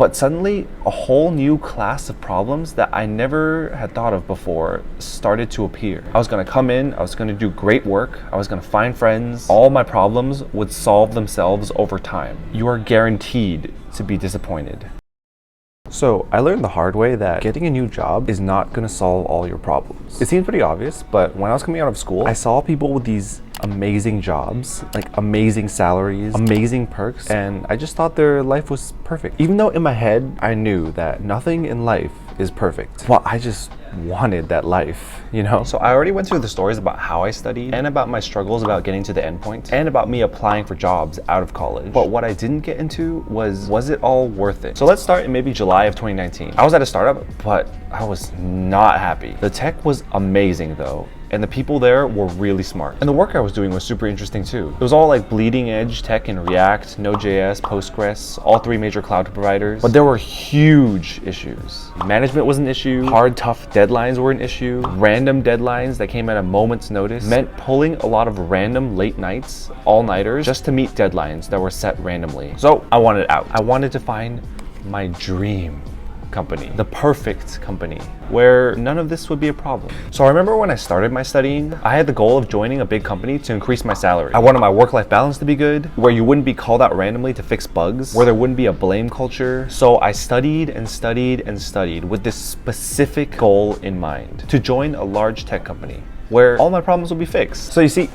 But suddenly, a whole new class of problems that I never had thought of before started to appear. I was gonna come in, I was gonna do great work, I was gonna find friends. All my problems would solve themselves over time. You are guaranteed to be disappointed. So I learned the hard way that getting a new job is not gonna solve all your problems. It seems pretty obvious, but when I was coming out of school, I saw people with these amazing jobs, like amazing salaries, amazing perks, and I just thought their life was perfect. Even though in my head, I knew that nothing in life is perfect. Well, I just wanted that life, you know? So I already went through the stories about how I studied and about my struggles about getting to the end point and about me applying for jobs out of college. But what I didn't get into was it all worth it? So let's start in maybe July of 2019. I was at a startup, but I was not happy. The tech was amazing though, and the people there were really smart. And the work I was doing was super interesting too. It was all like bleeding edge tech in React, Node.js, Postgres, all three major cloud providers. But there were huge issues. Management was an issue, hard, tough deadlines were an issue, random deadlines that came at a moment's notice meant pulling a lot of random late nights, all-nighters, just to meet deadlines that were set randomly. So I wanted out. I wanted to find my dream company, the perfect company, where none of this would be a problem. So I remember when I started my studying, I had the goal of joining a big company to increase my salary. I wanted my work-life balance to be good, where you wouldn't be called out randomly to fix bugs, where there wouldn't be a blame culture. So I studied and studied and studied with this specific goal in mind, to join a large tech company where all my problems would be fixed. So you see,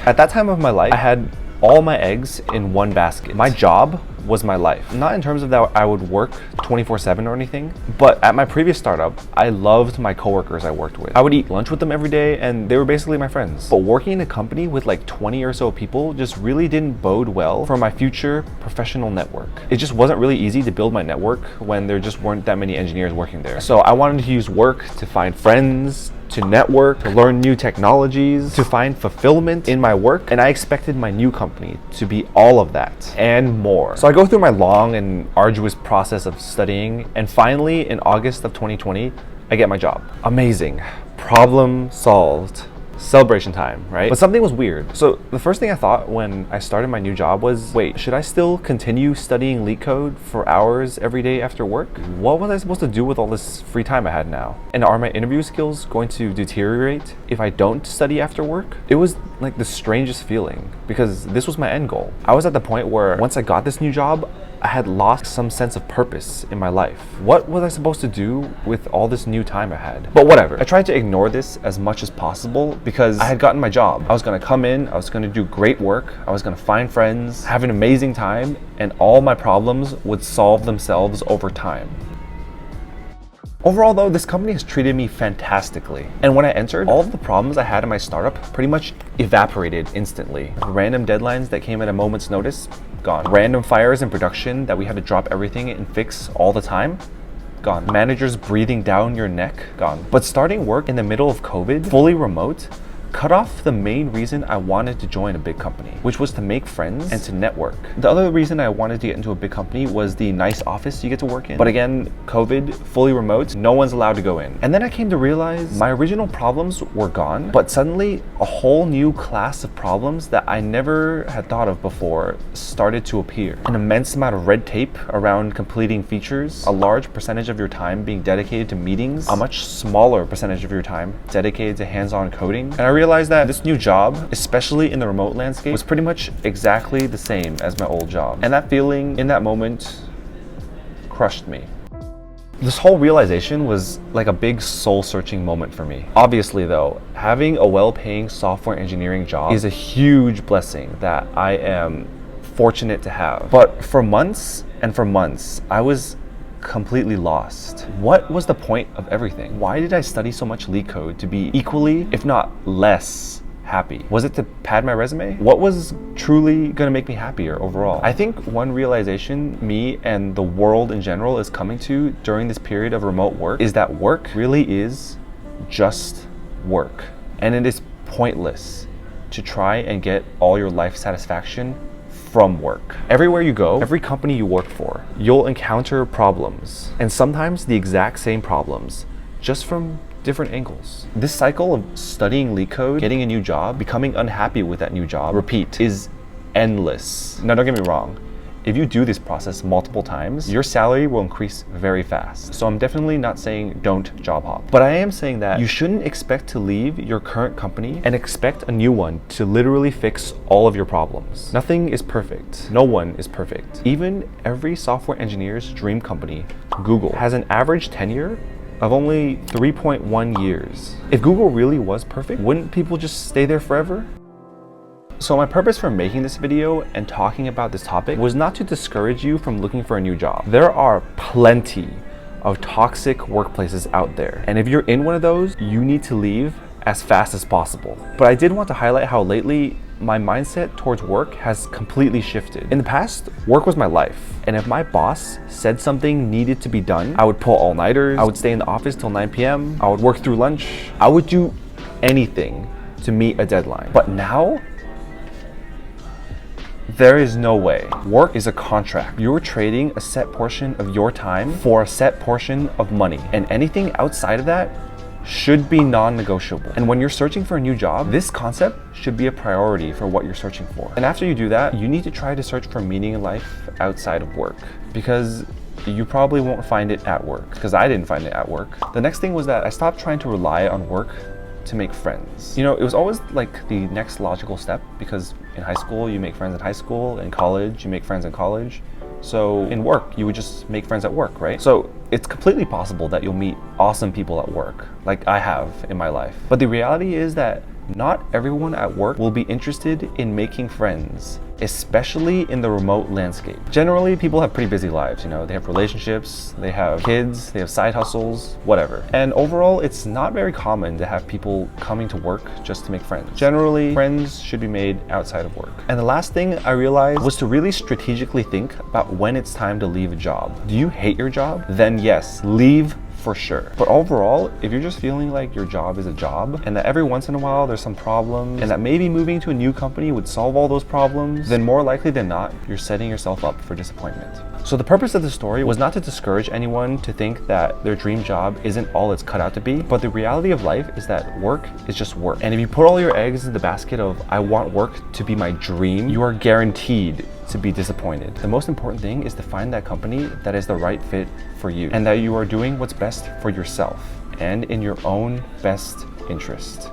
at that time of my life, I had all my eggs in one basket. My job was my life. Not in terms of that I would work 24/7 or anything, but at my previous startup, I loved my coworkers I worked with. I would eat lunch with them every day and they were basically my friends. But working in a company with like 20 or so people just really didn't bode well for my future professional network. It just wasn't really easy to build my network when there just weren't that many engineers working there. So I wanted to use work to find friends, to network, to learn new technologies, to find fulfillment in my work, and I expected my new company to be all of that and more. So I go through my long and arduous process of studying, and finally in August of 2020, I get my job. Amazing. Problem solved. Celebration time, right? But something was weird. So the first thing I thought when I started my new job was, wait, should I still continue studying LeetCode for hours every day after work? What was I supposed to do with all this free time I had now? And are my interview skills going to deteriorate if I don't study after work? It was like the strangest feeling because this was my end goal. I was at the point where once I got this new job, I had lost some sense of purpose in my life. What was I supposed to do with all this new time I had? But whatever. I tried to ignore this as much as possible because I had gotten my job. I was gonna come in, I was gonna do great work, I was gonna find friends, have an amazing time, and all my problems would solve themselves over time. Overall though, this company has treated me fantastically. And when I entered, all of the problems I had in my startup pretty much evaporated instantly. Random deadlines that came at a moment's notice, gone. Random fires in production that we had to drop everything and fix all the time, gone. Managers breathing down your neck, gone. But starting work in the middle of COVID, fully remote, cut off the main reason I wanted to join a big company, which was to make friends and to network. The other reason I wanted to get into a big company was the nice office you get to work in. But again, COVID, fully remote, no one's allowed to go in. And then I came to realize my original problems were gone, but suddenly a whole new class of problems that I never had thought of before started to appear. An immense amount of red tape around completing features, a large percentage of your time being dedicated to meetings, a much smaller percentage of your time dedicated to hands-on coding. And I realized that this new job, especially in the remote landscape, was pretty much exactly the same as my old job. And that feeling in that moment crushed me. This whole realization was like a big soul-searching moment for me. Obviously though, having a well-paying software engineering job is a huge blessing that I am fortunate to have. But for months and for months, I was completely lost. What was the point of everything? Why did I study so much LeetCode to be equally, if not less, happy? Was it to pad my resume? What was truly gonna make me happier overall? I think one realization me and the world in general is coming to during this period of remote work is that work really is just work. And it is pointless to try and get all your life satisfaction from work. Everywhere you go, every company you work for, you'll encounter problems, and sometimes the exact same problems, just from different angles. This cycle of studying LeetCode, getting a new job, becoming unhappy with that new job, repeat, is endless. Now don't get me wrong, if you do this process multiple times, your salary will increase very fast. So I'm definitely not saying don't job hop. But I am saying that you shouldn't expect to leave your current company and expect a new one to literally fix all of your problems. Nothing is perfect. No one is perfect. Even every software engineer's dream company, Google, has an average tenure of only 3.1 years. If Google really was perfect, wouldn't people just stay there forever? So my purpose for making this video and talking about this topic was not to discourage you from looking for a new job. There are plenty of toxic workplaces out there. And if you're in one of those, you need to leave as fast as possible. But I did want to highlight how lately my mindset towards work has completely shifted. In the past, work was my life. And if my boss said something needed to be done, I would pull all-nighters, I would stay in the office till 9 p.m., I would work through lunch, I would do anything to meet a deadline. But now, there is no way. Work is a contract. You're trading a set portion of your time for a set portion of money. And anything outside of that should be non-negotiable. And when you're searching for a new job, this concept should be a priority for what you're searching for. And after you do that, you need to try to search for meaning in life outside of work, because you probably won't find it at work, because I didn't find it at work. The next thing was that I stopped trying to rely on work to make friends. You know, it was always like the next logical step, because in high school, you make friends in high school, in college, you make friends in college. So in work, you would just make friends at work, right? So it's completely possible that you'll meet awesome people at work, like I have in my life. But the reality is that not everyone at work will be interested in making friends, especially in the remote landscape. Generally, people have pretty busy lives, you know, they have relationships, they have kids, they have side hustles, whatever. And overall, it's not very common to have people coming to work just to make friends. Generally, friends should be made outside of work. And the last thing I realized was to really strategically think about when it's time to leave a job. Do you hate your job? Then yes, leave for sure. But overall, if you're just feeling like your job is a job and that every once in a while there's some problems and that maybe moving to a new company would solve all those problems, then more likely than not, you're setting yourself up for disappointment. So the purpose of the story was not to discourage anyone to think that their dream job isn't all it's cut out to be, but the reality of life is that work is just work. And if you put all your eggs in the basket of, I want work to be my dream, you are guaranteed to be disappointed. The most important thing is to find that company that is the right fit for you and that you are doing what's best for yourself and in your own best interest.